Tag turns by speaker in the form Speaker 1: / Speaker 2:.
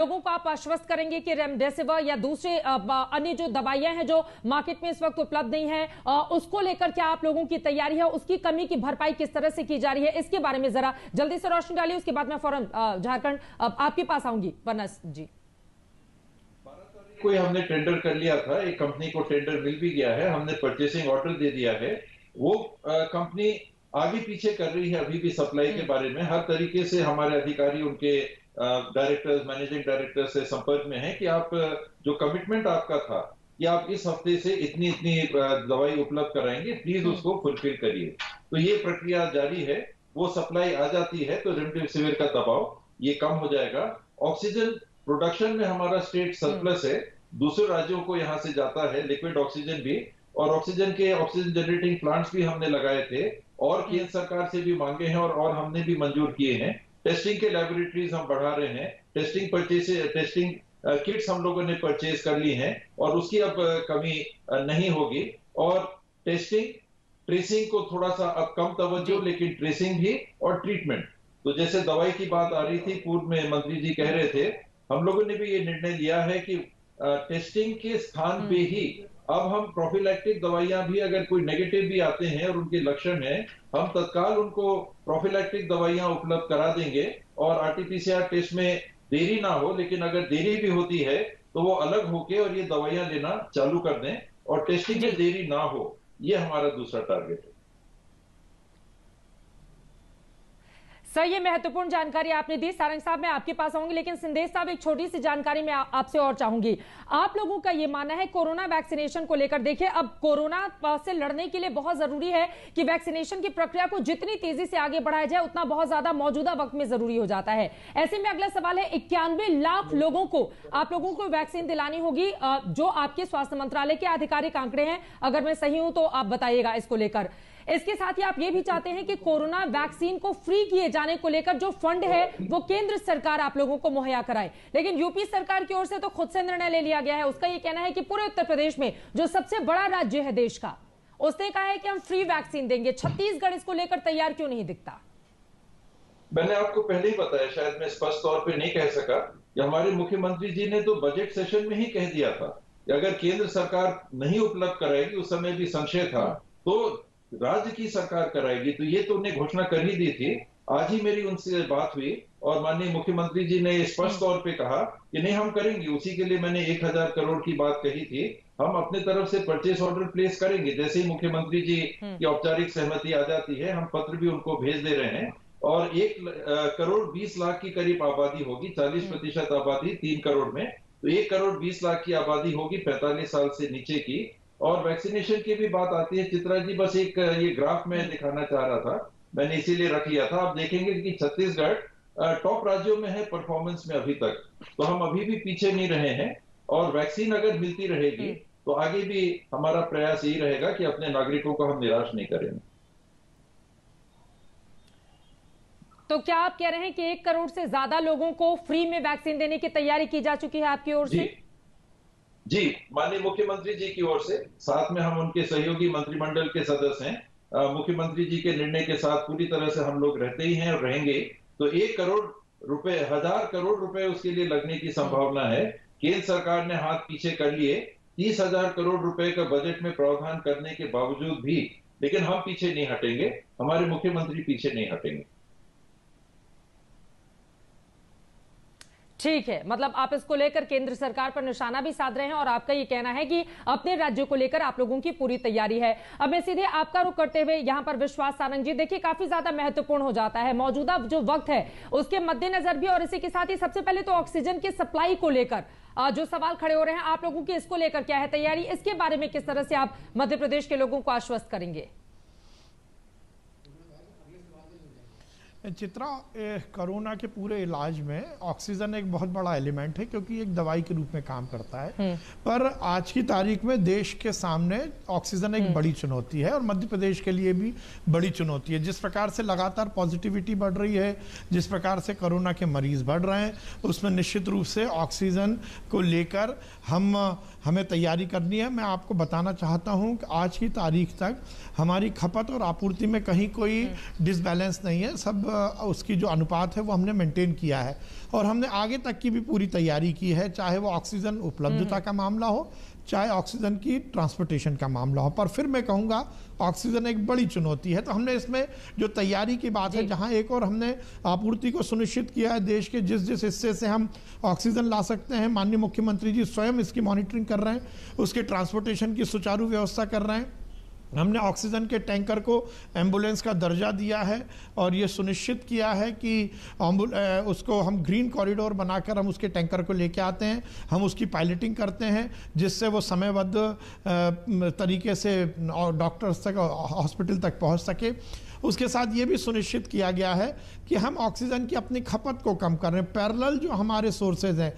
Speaker 1: लोगों को आप आश्वस्त करेंगे कि रेमडेसिविर या दूसरे अन्य जो दवाइयां हैं जो मार्केट में इस वक्त उपलब्ध नहीं है, उसको लेकर क्या आप लोगों की तैयारी है, उसकी कमी की भरपाई किस तरह से की जा रही है, इसके बारे में जरा जल्दी से रोशनी डालिए। उसके बाद मैं फौरन झारखंड आपके पास आऊंगी। बनस जी,
Speaker 2: कोई हमने टेंडर कर लिया था, एक कंपनी को टेंडर मिल भी गया है, हमने परचेसिंग ऑर्डर दे दिया है। वो कंपनी आगे पीछे कर रही है अभी भी सप्लाई के बारे में। हर तरीके से हमारे अधिकारी उनके डायरेक्टर्स, मैनेजिंग डायरेक्टर से संपर्क में है कि आप जो कमिटमेंट आपका था कि आप इस हफ्ते से इतनी इतनी दवाई उपलब्ध कराएंगे, प्लीज उसको फुलफिल करिए। तो ये प्रक्रिया जारी है। वो सप्लाई आ जाती है तो रेमडेसिविर का दबाव ये कम हो जाएगा। ऑक्सीजन प्रोडक्शन में हमारा स्टेट सरप्लस है, दूसरे राज्यों को यहाँ से जाता है लिक्विड ऑक्सीजन भी, और ऑक्सीजन जनरेटिंग प्लांट्स भी हमने लगाए थे और केंद्र सरकार से भी मांगे हैं और हमने भी मंजूर किए हैं। टेस्टिंग के लैबोरेटरीज हम बढ़ा रहे हैं, टेस्टिंग किट्स हम लोगों ने परचेज कर ली हैं और उसकी अब कमी नहीं होगी। और टेस्टिंग ट्रेसिंग को थोड़ा सा अब कम तवज्जो, लेकिन ट्रेसिंग भी और ट्रीटमेंट। तो जैसे दवाई की बात आ रही थी, पूर्व में मंत्री जी कह रहे थे, हम लोगों ने भी ये निर्णय लिया है कि टेस्टिंग के स्थान पे ही अब हम प्रोफिलैक्टिक दवाइयां भी, अगर कोई नेगेटिव भी आते हैं और उनके लक्षण हैं, हम तत्काल उनको प्रोफिलैक्टिक दवाइयां उपलब्ध करा देंगे। और आरटीपीसीआर टेस्ट में देरी ना हो, लेकिन अगर देरी भी होती है तो वो अलग होके और ये दवाइयां लेना चालू कर दें और टेस्टिंग में देरी ना हो। ये हमारा दूसरा टारगेट है।
Speaker 1: सर, ये महत्वपूर्ण जानकारी आपने दी। सारंग साहब, मैं आपके पास आऊंगी, लेकिन संदेश साहब एक छोटी सी जानकारी मैं आपसे और चाहूंगी। आप लोगों का ये मानना है कोरोना वैक्सीनेशन को लेकर, देखिए अब कोरोना से लड़ने के लिए बहुत जरूरी है कि वैक्सीनेशन की प्रक्रिया को जितनी तेजी से आगे बढ़ाया जाए उतना बहुत ज्यादा मौजूदा वक्त में जरूरी हो जाता है। ऐसे में अगला सवाल है, 91 लाख लोगों को आप लोगों को वैक्सीन दिलानी होगी, जो आपके स्वास्थ्य मंत्रालय के आधिकारिक आंकड़े हैं। अगर मैं सही हूं तो आप बताइएगा इसको लेकर। इसके साथ ही आप ये भी चाहते हैं कि कोरोना वैक्सीन को फ्री किए जाने को लेकर जो फंड है वो केंद्र सरकार आप लोगों को मुहैया कराए, लेकिन यूपी सरकार की ओर से तो खुद से निर्णय ले लिया गया है। उसका ये कहना है कि पूरे उत्तर प्रदेश में, जो सबसे बड़ा राज्य है देश का, उसने कहा है कि हम फ्री वैक्सीन देंगे। छत्तीसगढ़ इसको लेकर तैयार क्यों नहीं दिखता?
Speaker 2: मैंने आपको पहले ही बताया, शायद मैं स्पष्ट तौर पे नहीं कह सका, कि हमारे मुख्यमंत्री जी ने तो बजट सेशन में ही कह दिया था कि अगर केंद्र सरकार नहीं उपलब्ध कराएगी, उस समय भी संशय था, तो राज्य की सरकार कराएगी। तो ये तो उन्हें घोषणा कर ही दी थी। आज ही मेरी उनसे बात हुई और माननीय मुख्यमंत्री जी ने स्पष्ट तौर पे कहा कि नहीं, हम करेंगे। उसी के लिए मैंने 1000 करोड़ की बात कही थी। हम अपने तरफ से परचेस ऑर्डर प्लेस करेंगे। जैसे ही मुख्यमंत्री जी की औपचारिक सहमति आ जाती है, हम पत्र भी उनको भेज दे रहे हैं। और 1 करोड़ 20 लाख की करीब आबादी होगी, 40% आबादी 3 करोड़ में, तो 1 करोड़ 20 लाख की आबादी होगी 45 साल से नीचे की। और वैक्सीनेशन की भी बात आती है। चित्रा जी, बस एक ये ग्राफ में दिखाना चाह रहा था, मैंने इसीलिए रख लिया था। आप देखेंगे कि छत्तीसगढ़ टॉप राज्यों में है परफॉर्मेंस में अभी तक, तो हम अभी भी पीछे नहीं रहे हैं। और वैक्सीन अगर मिलती रहेगी तो आगे भी हमारा प्रयास यही रहेगा कि अपने नागरिकों को हम निराश नहीं करेंगे।
Speaker 1: तो क्या आप कह रहे हैं कि 1 करोड़ से ज्यादा लोगों को फ्री में वैक्सीन देने की तैयारी की जा चुकी है आपकी ओर से?
Speaker 2: जी, माननीय मुख्यमंत्री जी की ओर से, साथ में हम उनके सहयोगी मंत्रिमंडल के सदस्य हैं। मुख्यमंत्री जी के निर्णय के साथ पूरी तरह से हम लोग रहते ही हैं और रहेंगे। तो 1 करोड़ रुपए, 1000 करोड़ रुपए उसके लिए लगने की संभावना है। केंद्र सरकार ने हाथ पीछे कर लिए 30,000 करोड़ रुपए का बजट में प्रावधान करने के बावजूद भी, लेकिन हम पीछे नहीं हटेंगे, हमारे मुख्यमंत्री पीछे नहीं हटेंगे।
Speaker 1: ठीक है, मतलब आप इसको लेकर केंद्र सरकार पर निशाना भी साध रहे हैं और आपका ये कहना है कि अपने राज्यों को लेकर आप लोगों की पूरी तैयारी है। अब मैं सीधे आपका रुख करते हुए यहां पर विश्वास सारंग जी, देखिए काफी ज्यादा महत्वपूर्ण हो जाता है मौजूदा जो वक्त है उसके मद्देनजर भी, और इसी के साथ ही सबसे पहले तो ऑक्सीजन की सप्लाई को लेकर जो सवाल खड़े हो रहे हैं, आप लोगों की इसको लेकर क्या है तैयारी? इसके बारे में किस तरह से आप मध्य प्रदेश के लोगों को आश्वस्त करेंगे?
Speaker 3: चित्रा, कोरोना के पूरे इलाज में ऑक्सीजन एक बहुत बड़ा एलिमेंट है, क्योंकि एक दवाई के रूप में काम करता है। पर आज की तारीख में देश के सामने ऑक्सीजन एक बड़ी चुनौती है और मध्य प्रदेश के लिए भी बड़ी चुनौती है। जिस प्रकार से लगातार पॉजिटिविटी बढ़ रही है, जिस प्रकार से कोरोना के मरीज बढ़ रहे हैं, उसमें निश्चित रूप से ऑक्सीजन को लेकर हमें तैयारी करनी है। मैं आपको बताना चाहता हूं कि आज की तारीख तक हमारी खपत और आपूर्ति में कहीं कोई डिसबैलेंस नहीं है। सब उसकी जो अनुपात है वो हमने मेंटेन किया है और हमने आगे तक की भी पूरी तैयारी की है, चाहे वो ऑक्सीजन उपलब्धता का मामला हो, चाहे ऑक्सीजन की ट्रांसपोर्टेशन का मामला हो। पर फिर मैं कहूँगा ऑक्सीजन एक बड़ी चुनौती है, तो हमने इसमें जो तैयारी की बात है, जहाँ एक और हमने आपूर्ति को सुनिश्चित किया है, देश के जिस जिस हिस्से से हम ऑक्सीजन ला सकते हैं, माननीय मुख्यमंत्री जी स्वयं इसकी मॉनिटरिंग कर रहे हैं, उसके ट्रांसपोर्टेशन की सुचारू व्यवस्था कर रहे हैं। हमने ऑक्सीजन के टैंकर को एम्बुलेंस का दर्जा दिया है और ये सुनिश्चित किया है कि उसको हम ग्रीन कॉरिडोर बनाकर हम उसके टैंकर को लेके आते हैं, हम उसकी पायलटिंग करते हैं जिससे वो समयबद्ध तरीके से डॉक्टर्स तक, हॉस्पिटल तक पहुंच सके। उसके साथ ये भी सुनिश्चित किया गया है कि हम ऑक्सीजन की अपनी खपत को कम कर रहे हैं। पैरेलल जो हमारे सोर्सेज हैं,